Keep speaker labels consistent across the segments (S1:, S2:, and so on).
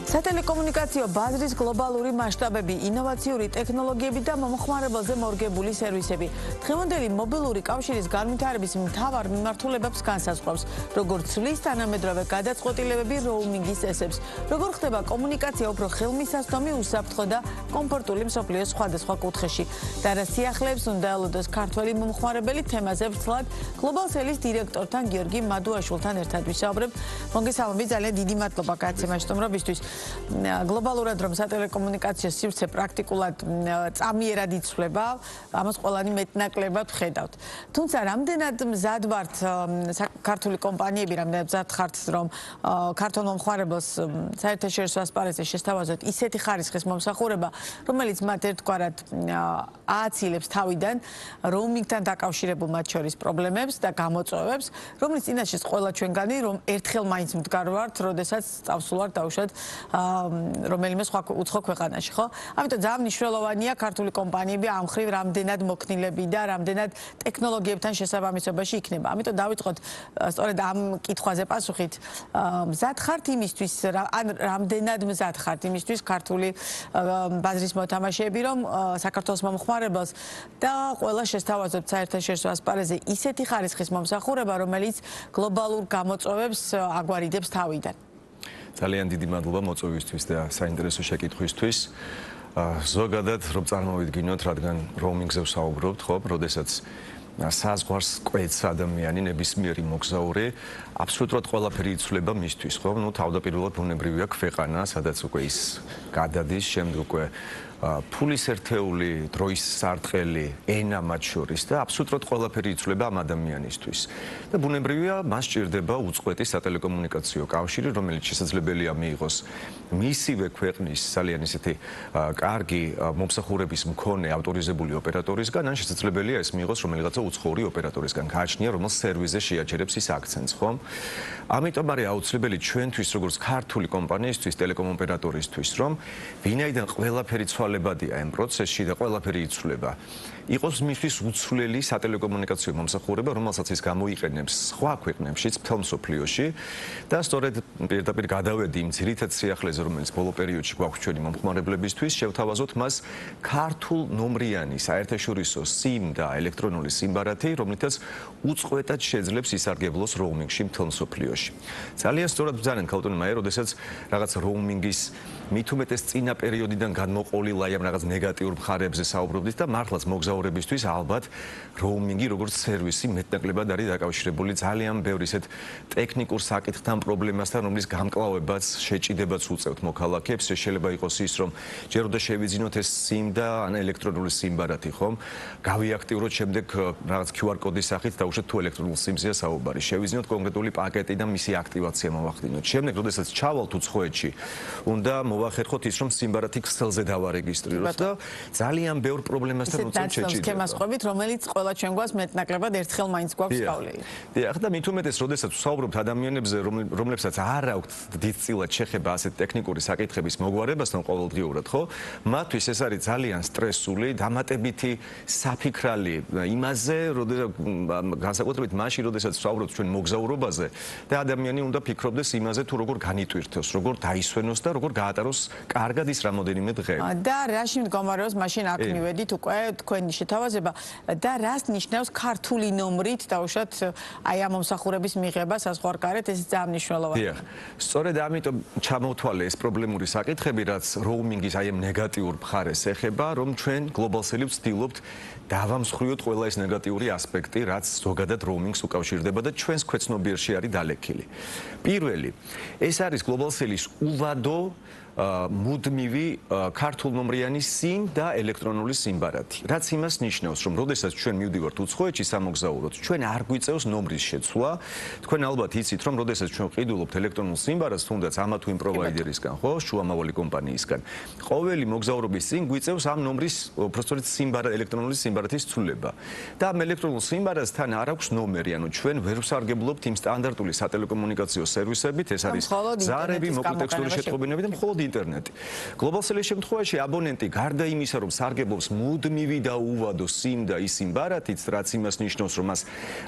S1: სატელეკომუნიკაციო ბაზრის გლობალური მასშტაბები, ინოვაციური ტექნოლოგიები და მომხმარებელზე მორგებული სერვისები. დღევანდელი მობილური კავშირის განვითარების მთავარ მიმართულებებს განსაზღვრავს, როგორც ცვლის თანამედროვე გადაწყვეტილებები როუმინგის წესებს, როგორ ხდება კომუნიკაცია უფრო ხელმისაწვდომი, უსაფრთხო და კომფორტული მსოფლიოს სხვადასხვა კუთხეში. და რა სიახლეებს უნდა ელოდოს ქართველი მომხმარებელი, თემაზე ვრცლად გლობალსელის დირექტორთან გიორგი მადუაშვილთან ერთად ვისაუბრებთ. მოგესალმებით, ძალიან დიდი მადლობა გაცემაში სტუმრობისთვის. გლობალურად რომ სატელეკომუნიკაციო სივრცე პრაქტიკულად წამიერად იცვლება, ამას ყველანი მეტნაკლებად ხედავთ. თუმცა რამდენად მზად ვართ ქართული კომპანიები, რამდენად მზად ხართ რომ ქართულ მომხმარებელს საერთაშორისო ასპარეზზე შესთავაზოთ ისეთი ხარისხის მომსახურება, რომელიც მათ ერთგვარად ააცილებს თავიდან როუმინგთან დაკავშირებულ მათ შორის პრობლემებს და გამოწვევებს, რომლის წინაშეც ყველა ჩვენგანი რომ ერთხელ მაინც მდგარ ვართ, როდესაც წავსულ ვართ დაუშვათ რომელიმე სხვა უცხო ქვეყანაში, ხო? ამიტომ ძალიან მნიშვნელოვანია ქართული კომპანიები ამ ხრივ რამდენად მოქნილები და რამდენად ტექნოლოგიებთან შესაბამისობაში იქნება. ამიტომ დავიწყოთ სწორედ ამ კითხვაზე პასუხით. მზად ხართ იმისთვის, ან რამდენად მზად ხართ იმისთვის ქართული ბაზრის მოთამაშეები, რომ საქართველოს მომხმარებელს და ყველა შესთავაზოთ საერთაშორისო ასპარეზზე ისეთი ხარისხის მომსახურება, რომელიც გლობალურ გამოწვევებს აგვარიდებს თავიდან.
S2: ძალიან დიდი მადლობა მოწვევისთვის და საინტერესო შეკითხვისთვის. ზოგადად რომ წარმოვიდგინოთ, რადგან როუმინგზე ვსაუბრობთ, ხო, როდესაც საზღვარს კვეთს ადამიანი, ნებისმიერი მოგზაური, აბსოლუტურად ყველაფერი იცვლება მისთვის, ხო? ნუ თავდაპირველად ბუნებრივია ქვეყანა, სადაც უკვე ის გადადის, შემდეგ უკვე ფულის ერთეული, დროის სარტყელი, ენა მათ შორის და აბსოლუტურად ყველაფერი იცვლება ამ ადამიანისთვის. და ბუნებრივია, მას სჭირდება უწყვეტი სატელეკომუნიკაციო კავშირი, რომელიც შესაძლებელია მიიღოს მისივე ქვეყნის ძალიან ისეთი კარგი მომსახურების მქონე ავტორიზებული ოპერატორისგან, ან შესაძლებელია ეს მიიღოს რომელიღაცა უცხოური ოპერატორისგან. გააჩნია, რომელს სერვისზე შეაჩერებს ის აქცენტს, ხო? ამიტომ არის აუცილებელი ჩვენთვის, როგორც ქართული კომპანიისთვის, ტელეკომ ოპერატორისთვის, რომ ვინაიდან ყველაფერი ცვალებადია ამ პროცესში და ყველაფერი იცვლება, იყოს მისთვის უცვლელი სატელეკომუნიკაციო მომსახურება, რომელსაც ის გამოიყენებს სხვა ქვეყნებშიც, მთელ მსოფლიოში და სწორედ პირდაპირ გადავედი იმ ძირითად სიახლეზე, რომელიც ბოლო პერიოდში გვაქვს ჩვენი მომხმარებლებისთვის, შევთავაზოთ მას ქართულ ნომრიანი საერთაშორისო SIM და ელექტრონული SIM ბარათი, რომლითაც უწყვეტად შეძლებს ისარგებლოს როუმინგში მთელ მსოფლიოში. ძალიან სწორად ბრძანენ ქალბატონი მაია, როდესაც რაღაც როუმინგის მით უმეტეს წინა პერიოდიდან განმოყოლილ აი ამ რაღაც ნეგატიურ მხარეებზე საუბრობდით და მართლაც მოგზაურებისთვის ალბათ როუმინგი როგორც სერვისი მეტნაკლებად არის დაკავშირებული ძალიან ბევრ ისეთ ტექნიკურ საკითხთან, პრობლემასთან, რომლის გამკლავებაც, შეჭიდებაც უწევთ მოქალაქეებს. შეიძლება იყოს ის, რომ ჯერ უნდა შევიძინოთ ეს SIM და ან ელექტრონული SIM ბარათი, ხომ? გავიაქტიუროთ შემდეგ რაღაც QR კოდის სახით დაუშვათ თუ ელექტრონულ SIM-ზეა საუბარი. შევიძინოთ კონკრეტული პაკეტი და მისი აქტივაცია მოვახდინოთ. შემდეგ, როდესაც ჩავალთ უცხოეთში, უნდა მოვახერხოთ ის, რომ SIM ბარათი ქსელზე დავარეგისტრიროთ და ძალიან ბევრ პრობლემასთან უწევთ შეჭიდება.
S1: სქემას ყვებით, რომელიც ყველა ჩვენ გვას მეტნაკლებად ერთხელ მაინც გვაქვს გავლილი.
S2: დიახ, და მით უმეტეს, როდესაც ვსაუბრობთ ადამიანებზე, რომლებსაც არ აქვთ დიდწილად შეხება ასეთ ტექნიკური საკითხების მოგვარებასთან ყოველდღიურად, ხო? მათთვის ეს არის ძალიან სტრესული, დამატებითი საფიქრალი იმაზე, განსაკუთრებით მაშინ, როდესაც ვსაუბრობთ ჩვენ მოგზაურობაზე და ადამიანი უნდა ფიქრობდეს იმაზე, თუ როგორ განიტვირთოს, როგორ დაისვენოს და როგორ გაატაროს კარგად ის რამოდენიმე დღე.
S1: და რაში მდგომარეობს მაშინ აქ მივედით უკვე თქვენი შეთავაზება და რას ნიშნავს ქართული ნომრით დაუშვათ აი ამ მომსახურების მიღება საზღვარგარეთ, ეს ძალიან მნიშვნელოვანია.
S2: დიახ. სწორედ ამიტომ ჩამოვთვალე ეს პრობლემური საკითხები, რაც როუმინგის აი ამ ნეგატიურ მხარეს ეხება, რომ ჩვენ გლობალსელი ვცდილობთ დავამსხვრიოთ ყველა ეს ნეგატიური ასპექტი, რაც ზოგადად როუმინგს უკავშირდება და ჩვენს ქვეცნობიერში არის დალექილი. პირველი, ეს არის გლობალსელის ულადო მუდმივი ქართულ ნომრიანი SIM და ელექტრონული SIM ბარათი. რაც იმას ნიშნავს, რომ როდესაც ჩვენ მივდივართ უცხოეთში სამოგზაუროდ, ჩვენ არ გვიწევს ნომრის შეცვლა. თქვენ ალბათ იცით, რომ როდესაც ჩვენ ყიდულობთ ელექტრონულ SIM ბარათს, თუნდაც ამა თუ იმ პროვაიდერისგან, ხო, შუამავალი კომპანიისგან, ყოველი მოგზაურობის წინ გვიწევს ამ ნომრის, უბრალოდ SIM ბარათი, ელექტრონული SIM ბარათის ცვლილება. და ამ ელექტრონულ SIM ბარათთან არ აქვს ნომერი, ანუ ჩვენ ვერ ვსარგებლობთ იმ სტანდარტული სატელეკომუნიკაციო სერვისებით, ეს არის ზარები, მოკლე ტექსტური შეტყობინები და მხოლოდ ინტერნეტი. გლობალსელის შემთხვევაში აბონენტი გარდა იმისა, რომ სარგებლობს მუდმივი და უვადო SIM და eSIM ბარათით, რაც იმას ნიშნავს, რომ მას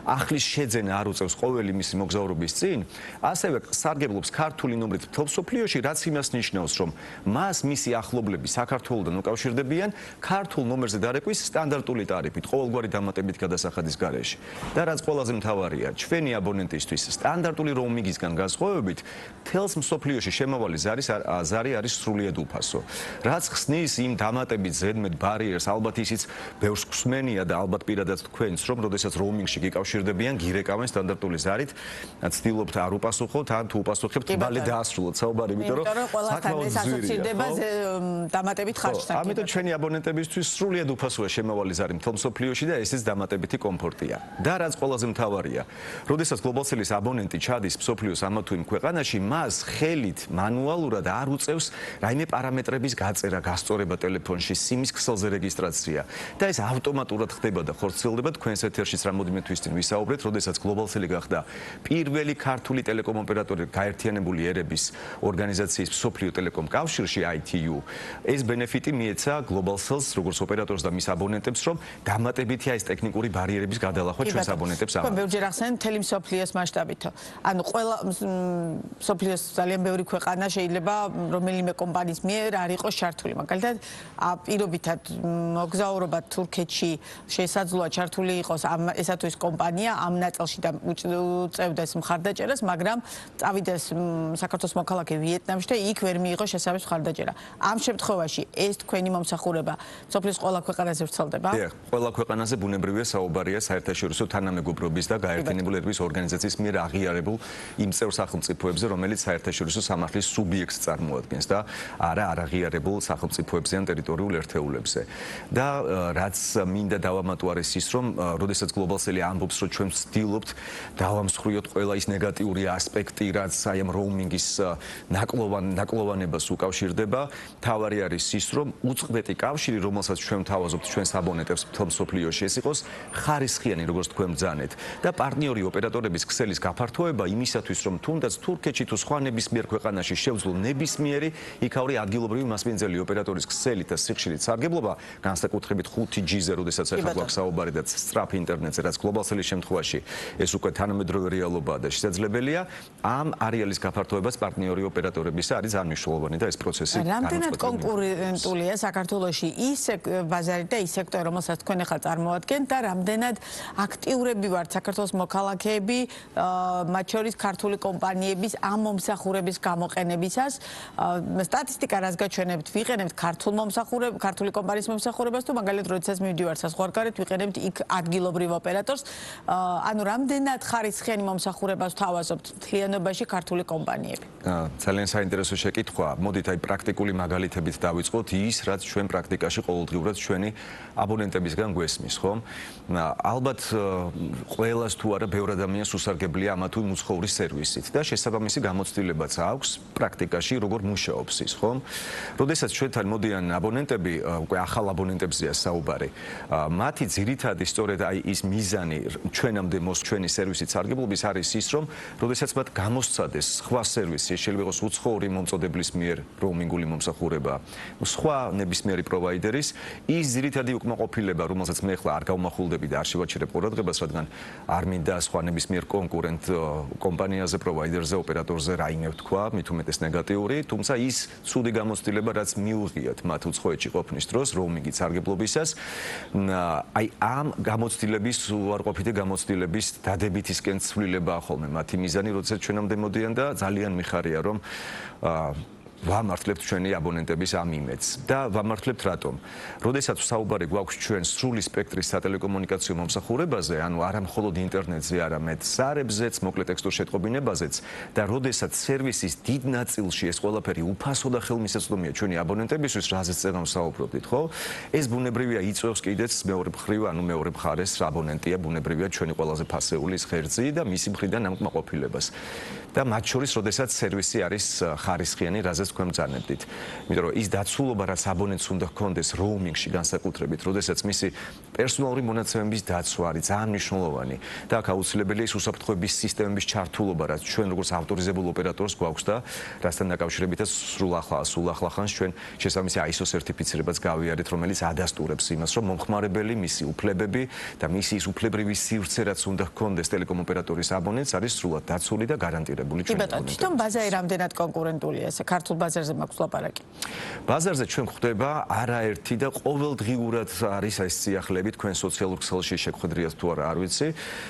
S2: ახლის შეძენა არ უწევს ყოველი მისი მოგზაურობის წინ, ასევე სარგებლობს ქართული ნომრით მთელ მსოფლიოში, რაც იმას ნიშნავს, რომ მას მისი ახლობლები საქართველოსთან უკავშირდებიან ქართულ ნომერზე დარეკვის სტანდარტული ტარიფით, ყოველგვარი დამატებით გადასახადის გარეშე. და რაც ყველაზე მთავარია, ჩვენი აბონენტისთვის სტანდარტული roaming-ისგან განსხვავებით, მთელს მსოფლიოში შემავალი ზარი არის სრულიად უფასო. რაც ხსნის იმ დამატებით ზედმეტ ბარიერს, ალბათ ისიც ბევრს გვსმენია და ალბათ პირადად თქვენს, რომ როდესაც roaming-ში გიკავშირდებიან, გირეკავენ სტანდარტული ზარით, ცდილობთ არ უპასუხოთ, ან თუ უპასუხებთ, მალე დაასრულოთ საუბარი, იმიტომ რომ
S1: ყველასთან ეს ასოცირდება დამატებით ხარჯთან.
S2: ამიტომ ჩვენი აბონენტებისთვის სრულიად უფასოა შემავალი ზარი მთელ მსოფლიოში და ესეც დამატებითი კომფორტია. და რაც ყველაზე მთავარია, როდესაც გლობალსელის აბონენტი ჩადის მსოფლიოს ამა თუ იმ ქვეყანაში, მას ხელით მანუალურად არ უწევს რაიმე პარამეტრების გაწერა, გასწორება ტელეფონში, SIM-ის ქსელზე რეგისტრაცია და ეს ავტომატურად ხდება და ხორციელდება თქვენს ეთერშიც რამოდენიმე თვის წინ ვისაუბრეთ, როდესაც გლობალსელი გახდა პირველი ქართული ტელეკომ ოპერატორი გაერთიანებული ერების ორგანიზაციის მსოფლიო ტელეკომ კავშირში ITU. ეს ბენეფიტი მიეცა გლობალსელს როგორც ოპერატორს და მის აბონენტებს, რომ დამატებითია ეს ტექნიკური ბარიერების გადალახვა ჩვენს აბონენტებს ამან.
S1: ბევრჯერ ახსენეთ მთელი მსოფლიოს მასშტაბით. ანუ ყველა მსოფლიოს ძალიან ბევრი ქვეყანა შეიძლება რომელიმე კომპანიის მიერ არ იყოს ჩართული. მაგალითად, პირობითად მოგზაურობა თურქეთში შესაძლოა ჩართული იყოს ესა თუ ის კომპანია ამ ნაწილში და უწევდეს მხარდაჭერას, მაგრამ წავიდეს საქართველოს მოქალაქე ვიეტნამში და იქ ვერ მიიღოს შესაბამის მხარდაჭერა. ამ შემთხვევაში ეს თქვენი მომსახურება მსოფლიოს ყველა ქვეყანაზე ვრცელდება?
S2: დიახ, ყველა ქვეყანაზე ბუნებრივია საუბარია საერთაშორისო თანამეგობრობის და გაერთიანებული ერების ორგანიზაციის მიერ აღიარებულ იმ წევრ სახელმწიფოებზე, რომელიც საერთაშორისო სამართლის სუბიექტს წარმოადგენს და არა არაღიარებულ სახელმწიფოებზე ან ტერიტორიულ ერთეულებზე. და რაც მინდა დავამატო არის ის, რომ როდესაც გლობალსელი ამბობს, რომ ჩვენ ვცდილობთ დავამსხვრიოთ ყველა ის ნეგატიური ასპექტი, რაც აი ამ roaming-ის ნაკლოვანებას უკავშირდება, თავარი არის ის, რომ უწყვეტი კავშირი, რომელსაც ჩვენ ვთავაზობთ ჩვენს აბონენტებს მთელ მსოფლიოში, ეს იყოს ხარისხიანი, როგორც თქვენ ბრძანეთ. და პარტნიორი ოპერატორების ქსელის გაფართოება იმისათვის, რომ თუნდაც თურქეთში თუ სხვა ნებისმიერ ქვეყანაში შევძლო ნებისმიერი იქაური ადგილობრივი მასპინძელი ოპერატორის ქსელით და სიხშირით სარგებლობა, განსაკუთრებით 5G-ზე, როდესაც ახლა გვაქვს საუბარი და სწრაფ ინტერნეტზე, რაც გლობალსელის შემთხვევაში ეს უკვე თანამედროვე რეალობაა და შესაძლებელია, ამ არეალის გაფართოებას პარტნიორი ოპერატორებისა არის ძალიან მნიშვნელოვანი და ეს პროცესი
S1: რამდენად კონკურენტულია საქართველოში ის ბაზარი და ის სექტორი, რომელსაც თქვენ ახლა წარმოადგენთ და რამდენად აქტიურები ვართ საქართველოს მოქალაქეები, მათ შორის ქართული კომპანიების ამ მომსახურების გამოყენებისას. სტატისტიკა რას გაჩვენებთ? ვიყენებთ ქართული კომპანიის მომსახურებას თუ მაგალითად როდესაც მივდივართ საზღვარგარეთ ვიყენებთ იქ ადგილობრივ ოპერატორს. ანუ რამდენად ხარისხიანი მომსახურებას ვთავაზობთ მთლიანობაში ქართული კომპანიები?
S2: ძალიან საინტერესო შეკითხვა. მოდით აი პრაქტიკული მაგალითებით დავიწყოთ ის, რაც ჩვენ პრაქტიკაში ყოველდღიურად ჩვენი აბონენტებისგან გვესმის, ხო? ალბათ ყველას თუ არა ბევრ ადამიანს უსარგებლია ამა თუ იმ უცხოური სერვისით და შესაბამისი გამოცდილებაც აქვს პრაქტიკაში როგორ მუშაობს ის, ხო? როდესაც ჩვენთან მოდიან აბონენტები, უკვე ახალ აბონენტებზეა საუბარი. მათი ძირითადი სწორედ აი ის მიზანი ჩვენამდე ჩვენი სერვისით სარგებლობის არის ის, რომ როდესაც მათ გამოსცადეს სხვა სერვისი, შეიძლება იყოს უცხოური მომწოდებლის მიერ roaming-ული მომსახურება, სხვა ნებისმიერი პროვაიდერის, ის ძირითადი უკმაყოფილება, რომელსაც მე ახლა არ გავმახვილდები და არ შევაჩერებ ყურადღებას, რადგან არ მინდა სხვა ნებისმიერ კონკურენტ კომპანიაზე, პროვაიდერზე, ოპერატორზე რაიმე ვთქვა, მით უმეტეს ნეგატიური, თუმცა ის ცუდი გამოცდილება, რაც მიუღიათ მათ უცხოეთში ყოფნის დროს roaming-ით სარგებლობისას, აი ამ გამოცდილების უარყოფითი გამოცდილების დადებითისკენ ცვლილებაა ხოლმე მათი მიზანი, როდესაც ჩვენამდე მოდიან და ძალიან მიხარია, რომ ვამართლებთ ჩვენი აბონენტების ამ იმედს და ვამართლებთ რატომ? როდესაც საუბარი გვაქვს ჩვენ სრული სპექტრის სატელეკომუნიკაციო მომსახურებაზე, ანუ არა მხოლოდ ინტერნეტზე, არამედ ზარებზეც, მოკლე ტექსტურ შეტყობინებაზეც და როდესაც სერვისის დიდ ნაწილში ეს ყველაფერი უფასო და ხელმისაწვდომია ჩვენი აბონენტებისთვის, რაზეც წერან ვსაუბრობდით, ხო? ეს ბუნებრივია იწვევს კიდეც მეორე მხრივ, ანუ მეორე მხარეს აბონენტია ბუნებრივია ჩვენი ყველაზე ფასეული ღერძი და მისი მხრიდან ამ კმაყოფილებას. და მათ შორის, როდესაც სერვისი არის ხარისხიანი, რაზეც რასაც თქვენ ბრძანებდით. იმიტომ რომ ის დაცულობა, რაც აბონენტს უნდა ჰქონდეს roaming-ში განსაკუთრებით, როდესაც მისი პერსონალური მონაცემების დაცვა არის ძალიან მნიშვნელოვანი და აქ აუცილებელია ის უსაფრთხოების სისტემების ჩართულობა, რაც ჩვენ როგორც ავტორიზებულ ოპერატორს გვაქვს და რასთან დაკავშირებითაც სულ ახლა ხანს ჩვენ შესაბამისი ISO სერტიფიცირებას გავიარეთ, რომელიც ადასტურებს იმას, რომ მომხმარებელი, მისი უფლებები და მისი ის უფლებრივი სივრცე, რაც უნდა ჰქონდეს ტელეკომ ოპერატორის აბონენტს, არის სრულად დაცული და გარანტირებული ჩვენ.
S1: თვითონ ბაზარი რამდენად კონკურენტულია ესე ქართულ ბაზარზე მაქვს ლაპარაკი?
S2: ბაზარზე ჩვენ გვხვდება არაერთი და ყოველდღიურად არის ეს სიახლეები, თქვენ სოციალურ ქსელში შეგვხედრიათ თუ არა, არ ვიცი.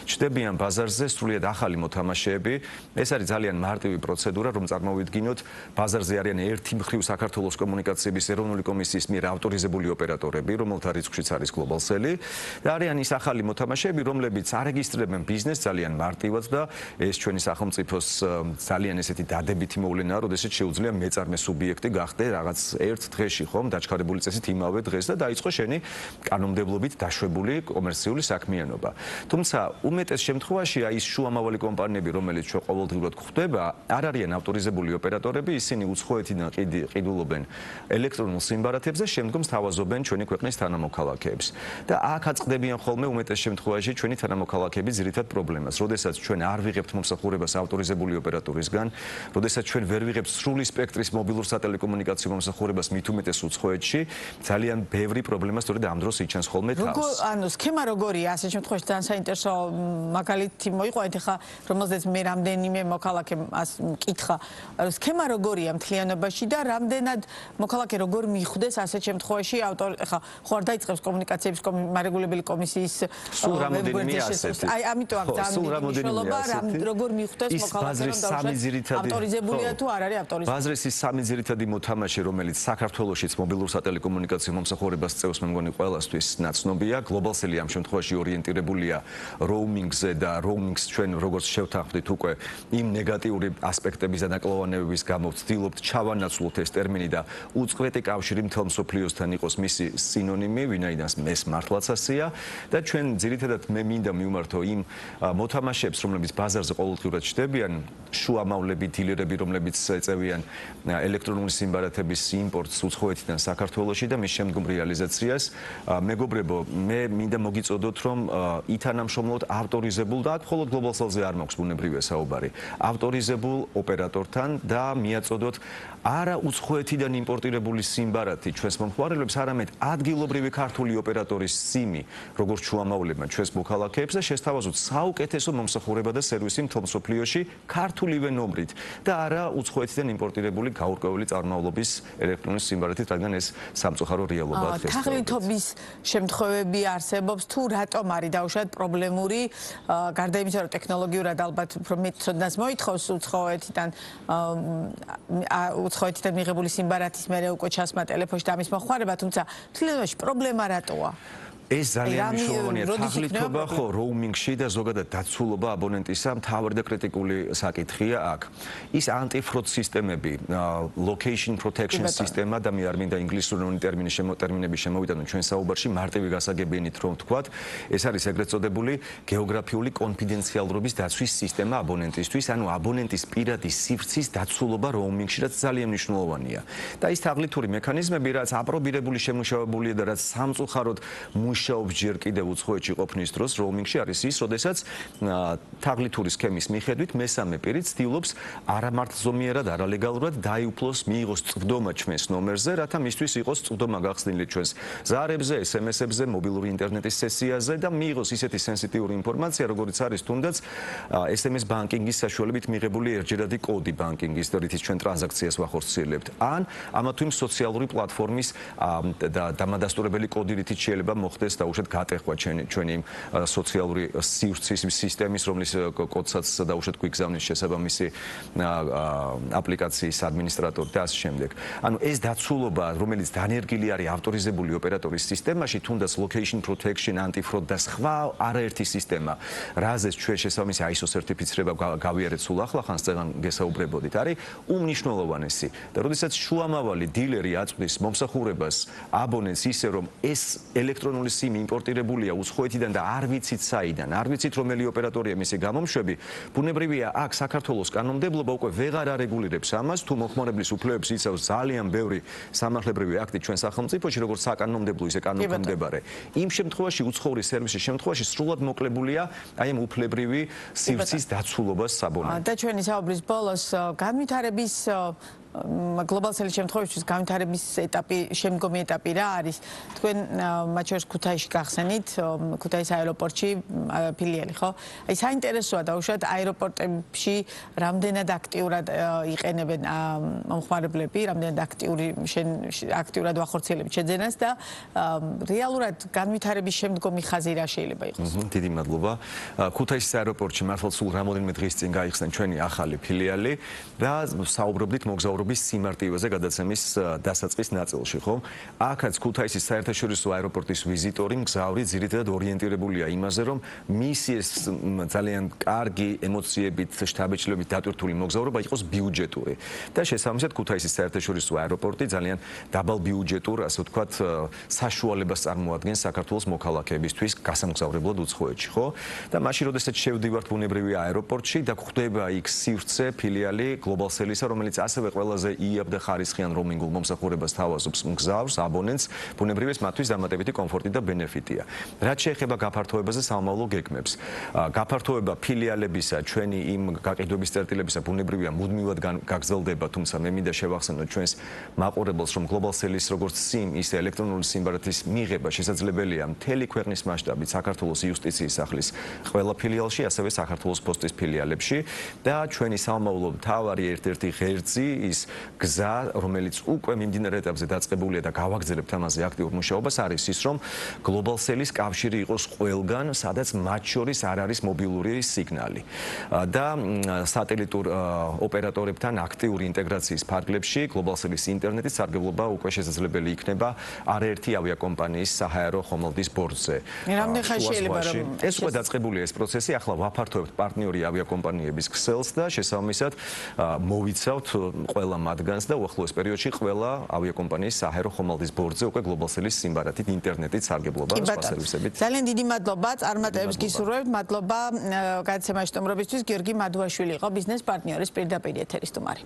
S2: ჩნდებიან ბაზარზე სრულიად ახალი მოთამაშეები. ეს არის ძალიან მარტივი პროცედურა, რომ წარმოვიდგინოთ, ბაზარზე არიან ერთი მხრივ საქართველოს კომუნიკაციების ეროვნული კომისიის მიერ ავტორიზებული ოპერატორები, რომელთა რიცხვიც არის Globalcell და არიან ის ახალი მოთამაშეები, რომლებიც არეგისტრირებენ ბიზნესს ძალიან მარტივად და ეს ჩვენი სახელმწიფოს ძალიან ესეთი დადებითი მოვლენაა, როდესაც შეუძლია მეწარმე სუბიექტი გახდე რაღაც ერთ დღეში ხომ დაჩქარებული წესით იმავე დღეს და დაიწყო შენი კანონმდებლობით დაშვებული კომერციული საქმიანობა. თუმცა უმეტეს შემთხვევაში ის შუამავალი კომპანიები, რომელიც ჩვენ ყოველდღიურად გვხვდება, არ არიან ავტორიზებული ოპერატორები, ისინი უცხოეთიდან ყიდულობენ ელექტრონულ სიმბარათებს და შემდგომ სთავაზობენ ჩვენი ქვეყნის თანამოქალაქეებს. და აქ აწყდებიან ხოლმე უმეტეს შემთხვევაში ჩვენი თანამოქალაქეების ძირითად პრობლემას. როდესაც ჩვენ არ ვიღებთ მომსახურებას ავტორიზებული ოპერატორისგან, როდესაც ჩვენ ვერ ვიღებთ სრული სპექტრის მობილურ სატელეკომუნიკაციო მომსახურებას მით უმეტეს უცხოეთში, ძალიან ბევრი პრობლემა სწორედ ამ დროს იჩენს ხოლმე თავს.
S1: ანუ სქემა როგორია ასეთ შემთხვევაში ძალიან საინტერესო მაგალითი მოიყვანეთ ახლა რომელზეც მე რამდენიმე მოქალაქემ მკითხა სქემა როგორია მთლიანობაში და რამდენად მოქალაქე როგორ მიხვდეს ასეთ შემთხვევაში ახლა ხო არ დაიწყებს კომუნიკაციების მარეგულებელი კომისიის აი ამიტომ აქ ძალიან მნიშვნელობა როგორ მიხვდეს მოქალაქე რომ ავტორიზებულია თუ არ არის ავტორიზებული.
S2: ბაზრის ის სამი ძირითადი მოთამაშე, რომელიც საქართველოშიც მობილურ სატელეკომუნიკაციო მომსახურებას წევს, მე მგონი ყველასთვის ნაცნობია. Globalcell ამ შემთხვევაში ორიენტირებულია roaming-ზე და roaming-ს ჩვენ როგორც შევთანხმდით უკვე იმ ნეგატიური ასპექტების და დაკლოვანებების გამო ვცდილობთ ჩავანაცვლოთ ეს ტერმინი და უწყვეტი კავშირი მთელ მსოფლიოსთან იყოს მისი სინონიმი, ვინაიდან ეს მართლაც ასეა და ჩვენ ძირითადად მე მინდა მივმართო იმ მოთამაშეებს, რომლებიც ბაზარზე ყოველდღიურად ჩნდებიან, შუამავლები, დილერები, რომლებიც ეწევიან ელექტრონული სიმბარათების იმპორტს უცხოეთიდან საქართველოში და მის შემდგომ რეალიზაციას. მეგობრებო, მე მინდა მოგიწოდოთ, რომ ითანამშრომლოთ ავტორიზებულ და აქ მხოლოდ Globalcell-ზე არ მაქვს ბუნებრივია საუბარი. ავტორიზებულ ოპერატორთან და მიაწოდოთ არა უცხოეთიდან იმპორტირებული სიმბარათი ჩვენს მომხმარებლებს, არამედ ადგილობრივი ქართული ოპერატორის სიმი, როგორც შუამავლებმა ჩვენს მოქალაქეებს და შესთავაზოთ საუკეთესო მომსახურება და სერვისი მთელ მსოფლიოში ქართულივე ნომრით და არა უცხოეთიდან იმპორტირებული გაურკვეველი წარმომავლობის ელექტრონული სიმბარათით, რადგან ეს სამწუხარო რეალობაა დღეს.
S1: თაღლითობის შემთხვევები არსებობს თუ რატომ არის დაუშვათ პრობლემური, გარდა იმისა, რომ ტექნოლოგიურად ალბათ უფრო მეტ ცოდნას მოითხოვს უცხოეთიდან მიღებული სიმბარათის მერე უკვე ჩასმა ტელეფონში და ამის მოხმარება, თუმცა თლიანობაში პრობლემა რატოა?
S2: ეს ძალიან მნიშვნელოვანია. თაღლითობა ხო roaming-ში და ზოგადად დაცულობა აბონენტისა მთავარი და კრიტიკული საკითხია აქ. ის anti-fraud სისტემები, location protection სისტემა და მე არ მინდა ინგლისური ტერმინები შემოვიტანო ჩვენ საუბარში, მარტივი გასაგებიენით რომ ვთქვათ, ეს არის ეგრეთ წოდებული გეოგრაფიული კონფიდენციალურობის დაცვის სისტემა აბონენტისთვის, ანუ აბონენტის პირადი სივრცის დაცულობა roaming-ში, რაც ძალიან მნიშვნელოვანია. და ის თაღლითური მექანიზმები, რაც აპრობირებული შემუშავებულია და რაც სამწუხაროდ მუშაობს ჯერ კიდევ უცხოეთში ყოფნის დროს roaming-ში არის ის, როდესაც თაღლითური სქემის მიხედვით მესამე პირი ცდილობს არამართლზომიერად, არალეგალურად დაიუფლოს, მიიღოს წვდომა ჩვენს ნომერზე, რათა მისთვის იყოს წვდომა გახსნილი ჩვენს ზარებზე, SMS-ებზე, მობილური ინტერნეტის სესიაზე და მიიღოს ისეთი სენსიტიური ინფორმაცია, როგორიც არის თუნდაც SMS ბანკინგის საშუალებით მიღებული ერთჯერადი კოდი ბანკინგის, რითიც ჩვენ ტრანზაქციას ვახორციელებთ. ან ამა თუ იმ სოციალური პლატფორმის დამადასტურებელი კოდი, რითიც შეიძლება მოხდეს დაუშვათ გატეხვა ჩვენი სოციალური სივრცის სისტემის, რომლის კოდსაც დაუშვათ გვიგზავნის შესაბამისი აპლიკაციის ადმინისტრატორი და ასე შემდეგ. ანუ ეს დაცულობა, რომელიც დანერგილი არის ავტორიზებული ოპერატორის სისტემაში, თუნდაც location protection, anti-fraud და სხვა არაერთი სისტემა, რაზეც ჩვენ შესაბამისი ISO სერტიფიცირება გავიარეთ სულ ახლახანს წეგან გესაუბრებოდით, არის უმნიშვნელოვანესი. და როდესაც შუამავალი დილერი აწვდის მომსახურებას აბონენტს ისე, რომ ეს ელექტრონული SIM იმპორტირებულია უცხოეთიდან და არ ვიცით საიდან, არ ვიცით რომელი ოპერატორია მისი გამომშვები, ბუნებრივია აქ საქართველოს კანონმდებლობა უკვე ვეღარ არეგულირებს ამას, თუ მოხმარებლის უფლებებს იცავს ძალიან ბევრი სამართლებრივი აქტი ჩვენ სახელმწიფოში, როგორც საკანონმდებლო ისე კანონქვემდებარე. იმ შემთხვევაში უცხოური სერვისის შემთხვევაში სრულად მოკლებულია აი ამ უფლებრივი სივრცის დაცულობას საბოლოოდ.
S1: და ჩვენი საუბრის ბოლოს განვითარების გლობალ-სელის შემთხვევაში განვითარების ეტაპი, შემდგომი ეტაპი რა არის? თქვენ მათ შორის ქუთაისში გახსენით, ქუთაისის აეროპორტში ფილიალი, ხო? აი საინტერესოა დაუშვათ აეროპორტებში რამდენად აქტიურად იყენებენ მომხმარებლები, რამდენად აქტიურად ვახორციელებთ შეძენას და რეალურად განვითარების შემდგომი ხაზი რა შეიძლება იყოს?
S2: დიდი მადლობა. ქუთაისის აეროპორტში მართლა სულ რამოდენიმე დღის წინ გაიხსნა ჩვენი ახალი ფილიალი და საუბრობდით მოგზაურობის სიმარტივეზე გადაცემის დასაწყის ნაწილში, ხო? აქაც ქუთაისის საერთაშორისო აეროპორტის ვიზიტორი მგზავრი ძირითადად ორიენტირებულია იმაზე, რომ მისი ეს ძალიან კარგი ემოციებით, შთაბეჭდილებით დატვირთული მოგზაურობა იყოს ბიუჯეტური. და შესაბამისად ქუთაისის საერთაშორისო აეროპორტი ძალიან დაბალ ბიუჯეტურ, ასე ვთქვათ, საშუალებას წარმოადგენს საქართველოს მოქალაქეებისთვის გასამგზავრებლად უცხოეთში, ხო? და მაშინ, როდესაც შევდივართ ბუნებრივი აეროპორტში და გვხვდება იქ სივრცე ფილიალი გლობალ-სელისა, რომელიც ასევე ყველაზე იაფ და ხარისხიან რომინგულ მომსახურებას თავაზობს მგზავრს, აბონენტს, ბუნებრივია მათთვის დამატებითი კომფორტი და ბენეფიტია. რაც შეეხება გაფართოებაზე სამომავლო გეგმებს. გაფართოება ფილიალებისა, ჩვენი იმ გაყიდვების წერტილებისა ბუნებრივია მუდმივად გაგრძელდება, თუმცა მე მინდა შევახსენოთ ჩვენს მაყურებელს, რომ გლობალ-სელის როგორც SIM, ისე ელექტრონული SIM-ბარათის მიღება შესაძლებელია მთელი ქვეყნის მასშტაბით საქართველოს იუსტიციის სახლის ყველა ფილიალში, ასევე საქართველოს პოსტის ფილიალებში და ჩვენი სამომავლო მთავარი ერთ-ერთი ღერძი ის გზა, რომელიც უკვე მიმდინარე ეტაპზე დაწყებულია და გავაგრძელებთ ამაზე აქტიურ მუშაობას, არის ის, რომ გლობალ-სელის კავშირი იყოს ყველგან, სადაც მათ შორის არ არის მობილური სიგნალი. და სატელიტურ ოპერატორებთან აქტიური ინტეგრაციის ფარგლებში გლობალ-სელის ინტერნეტის სარგებლობა უკვე შესაძლებელი იქნება არაერთი ავიაკომპანიის საჰაერო ხომალდის ბორცზე.
S1: რამდენი ხანი შეიძლება რომ
S2: ეს უკვე დაწყებულია ეს პროცესი, ახლა ვაფართოვებთ პარტნიორი ავიაკომპანიების ქსელს და შესაბამისად მოვიცავთ ყველა მათგანს და უახლოეს პერიოდში ყველა ავიაკომპანიის საჰაერო ხომალდის ბორცზე უკვე გლობალ-სელის სიმბარათით, ინტერნეტით სარგებლობა სხვა სერვისებით.
S1: ძალიან დიდი მადლობა, წარმატებებს გისურვებთ. მადლობა გადაცემაში სტუმრობისთვის. გიორგი მადუაშვილი იყო ბიზნეს პარტნიორის პირდაპირ ეთერის სტუმარი.